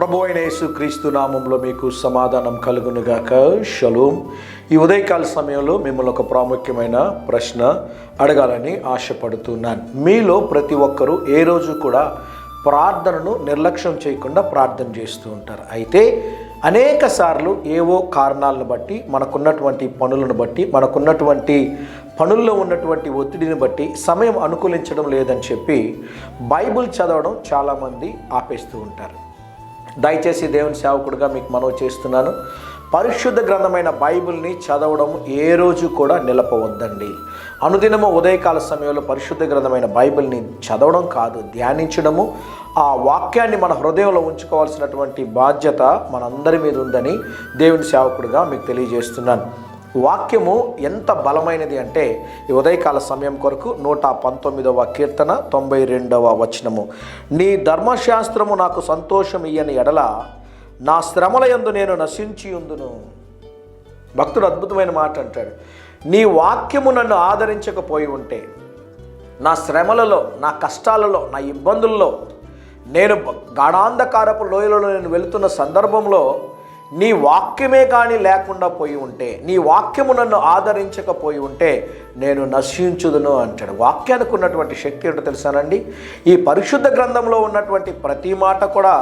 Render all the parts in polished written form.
ప్రభు అయిన యేసుక్రీస్తు నామంలో మీకు సమాధానం కలుగునుగాక. షలోం. ఈ ఉదయకాల సమయంలో మిమ్మల్ని ఒక ప్రాముఖ్యమైన ప్రశ్న అడగాలని ఆశపడుతున్నాను. మీలో ప్రతి ఒక్కరూ ఏ రోజు కూడా ప్రార్థనను నిర్లక్ష్యం చేయకుండా ప్రార్థన చేస్తూ ఉంటారు. అయితే అనేక సార్లు ఏవో కారణాలను బట్టి, మనకున్నటువంటి పనులను బట్టి, మనకున్నటువంటి పనుల్లో ఉన్నటువంటి ఒత్తిడిని బట్టి సమయం అనుకూలించడం లేదని చెప్పి బైబిల్ చదవడం చాలామంది ఆపేస్తూ ఉంటారు. దయచేసి దేవుని సేవకుడిగా మీకు మనవి చేస్తున్నాను, పరిశుద్ధ గ్రంథమైన బైబిల్ని చదవడం ఏ రోజు కూడా నిలపవద్దండి. అనుదినము ఉదయకాల సమయంలో పరిశుద్ధ గ్రంథమైన బైబిల్ని చదవడం కాదు, ధ్యానించడము, ఆ వాక్యాన్ని మన హృదయంలో ఉంచుకోవాల్సినటువంటి బాధ్యత మనందరి మీద ఉందని దేవుని సేవకుడిగా మీకు తెలియజేస్తున్నాను. వాక్యము ఎంత బలమైనది అంటే ఈ ఉదయకాల సమయం కొరకు 119వ కీర్తన 92వ వచనము, నీ ధర్మశాస్త్రము నాకు సంతోషం ఇయ్యని ఎడల నా శ్రమల యందు నేను నశించి ఉందును. భక్తుడు అద్భుతమైన మాట అంటాడు, నీ వాక్యము నన్ను ఆదరించకపోయి ఉంటే, నా శ్రమలలో, నా కష్టాలలో, నా ఇబ్బందుల్లో, నేను గాఢాంధకారపు లోయలలో నేను వెళుతున్న సందర్భంలో నీ వాక్యమే కానీ లేకుండా పోయి ఉంటే, నీ వాక్యము నన్ను ఆదరించకపోయి ఉంటే నేను నశించుదును అంటాడు. వాక్యానికి ఉన్నటువంటి శక్తి ఏంటో తెలుసానండి? ఈ పరిశుద్ధ గ్రంథంలో ఉన్నటువంటి ప్రతి మాట కూడా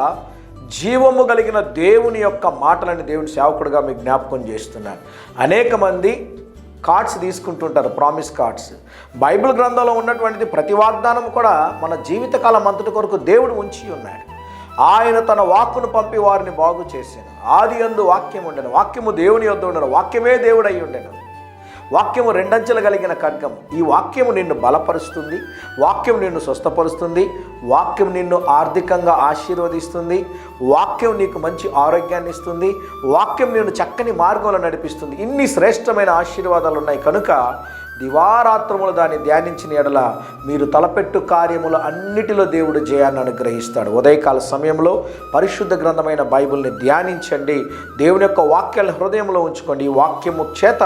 జీవము కలిగిన దేవుని యొక్క మాటలని దేవుని సేవకుడిగా మీకు జ్ఞాపకం చేస్తున్నాను. అనేక మంది కార్డ్స్ తీసుకుంటుంటారు, ప్రామిస్ కార్డ్స్. బైబిల్ గ్రంథంలో ఉన్నటువంటిది ప్రతి వాగ్దానం కూడా మన జీవితకాలం అంతటి కొరకు దేవుడు ఉంచి ఉన్నాడు. ఆయన తన వాక్కును పంపి వారిని బాగు చేశాను. ఆది యందు వాక్యం ఉండెను, వాక్యము దేవుని యొద్ద ఉండెను, వాక్యమే దేవుడు అయి ఉండెను. వాక్యము రెండంచెలు కలిగిన ఖడ్గం. ఈ వాక్యము నిన్ను బలపరుస్తుంది, వాక్యం నిన్ను స్వస్థపరుస్తుంది, వాక్యం నిన్ను ఆర్థికంగా ఆశీర్వదిస్తుంది, వాక్యం నీకు మంచి ఆరోగ్యాన్ని ఇస్తుంది, వాక్యం నిన్ను చక్కని మార్గంలో నడిపిస్తుంది. ఇన్ని శ్రేష్టమైన ఆశీర్వాదాలు ఉన్నాయి కనుక దివారాత్రములు దాన్ని ధ్యానించిన ఎడల మీరు తలపెట్టు కార్యములు అన్నిటిలో దేవుడు జయాన్ని అనుగ్రహిస్తాడు. ఉదయకాల సమయంలో పరిశుద్ధ గ్రంథమైన బైబిల్ని ధ్యానించండి, దేవుని యొక్క వాక్యాలను హృదయంలో ఉంచుకోండి. ఈ వాక్యము చేత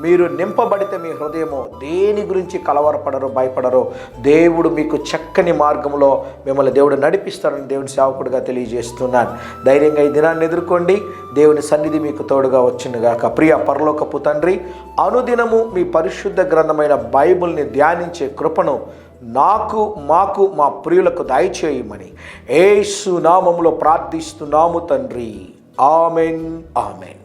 మీరు నింపబడితే మీ హృదయము దేని గురించి కలవరపడరు, భయపడరు. దేవుడు మీకు చక్కని మార్గంలో మిమ్మల్ని దేవుడు నడిపిస్తాడని దేవుని సేవకుడిగా తెలియజేస్తున్నాను. ధైర్యంగా ఈ దినాన్ని ఎదుర్కోండి. దేవుని సన్నిధి మీకు తోడుగా వచ్చినగాక. ప్రియ పరలోకపు తండ్రి, అనుదినము మీ పరిశుద్ధ గ్రంథమైన బైబిల్ని ధ్యానించే కృపను నాకు, మాకు, మా ప్రియులకు దయచేయమని యేసు నామములో ప్రార్థిస్తున్నాము తండ్రి. Amen, amen.